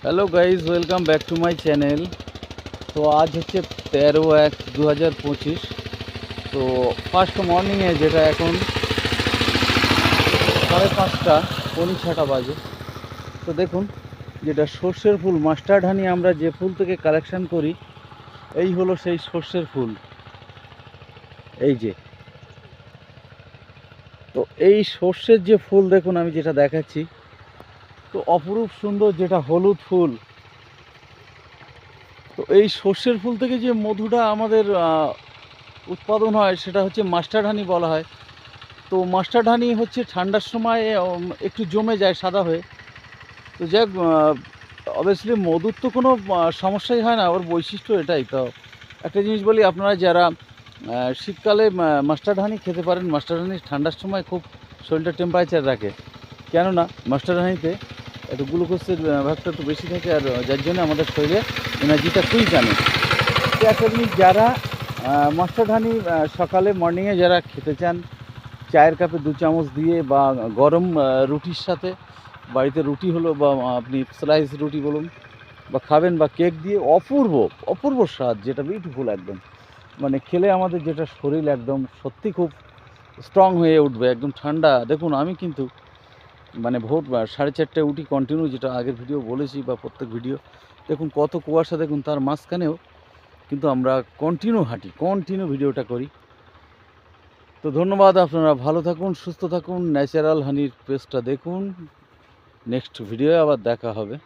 Hello guys, welcome back to my channel. তো আজ হচ্ছে 13/1/2025। তো ফার্স্ট মর্নিংয়ে, যেটা এখন 5:30 পৌনে 6টা বাজে। তো দেখুন, যেটা সর্ষের ফুল, মাস্টার্ড হানি আমরা যে ফুল থেকে কালেকশন করি, এই হলো সেই সর্ষের ফুল। এই যে, তো এই সর্ষের যে ফুল দেখুন, আমি যেটা দেখাচ্ছি, তো অপরূপ সুন্দর, যেটা হলুদ ফুল। তো এই সর্ষের ফুল থেকে যে মধুটা আমাদের উৎপাদন হয়, সেটা হচ্ছে মাস্টার্ড হানি বলা হয়। তো মাস্টার্ড হানি হচ্ছে ঠান্ডার সময় একটু জমে যায় সাদা হয়ে। তো যাক, অবভিয়াসলি মধুর তো কোনো সমস্যাই হয় না, ওর বৈশিষ্ট্য এটাই। তো একটা জিনিস বলি, আপনারা যারা শীতকালে মাস্টার্ড হানি খেতে পারেন। মাস্টার্ড হানি ঠান্ডার সময় খুব শরীরটা টেম্পারেচার রাখে, কেননা মাস্টার্ড হানিতে একটু গ্লুকোজের ভাগটা একটু বেশি থাকে, আর যার জন্য আমাদের শরীরে এনার্জিটা কুইক আনে। তো একটা জিনিস, যারা মাস্টার্ড হানি সকালে মর্নিংয়ে যারা খেতে চান, চায়ের কাপে 2 চামচ দিয়ে, বা গরম রুটির সাথে, বাড়িতে রুটি হলো, বা আপনি স্লাইস রুটি বলুন, বা খাবেন, বা কেক দিয়ে, অপূর্ব অপূর্ব স্বাদ, যেটা বিউটিফুল একদম। মানে খেলে আমাদের যেটা শরীর একদম সত্যি খুব স্ট্রং হয়ে উঠবে, একদম ঠান্ডা। দেখুন, আমি কিন্তু মানে ভোর 4:30টায় উঠি কন্টিনিউ, যেটা আগের ভিডিও বলেছি, বা প্রত্যেক ভিডিও। দেখুন কত কুয়াশা, দেখুন তার মাঝখানেও কিন্তু আমরা কন্টিনিউ হাঁটি, কন্টিনিউ ভিডিওটা করি। তো ধন্যবাদ, আপনারা ভালো থাকুন, সুস্থ থাকুন, ন্যাচারাল হানির পেজটা দেখুন। নেক্সট ভিডিও আবার দেখা হবে।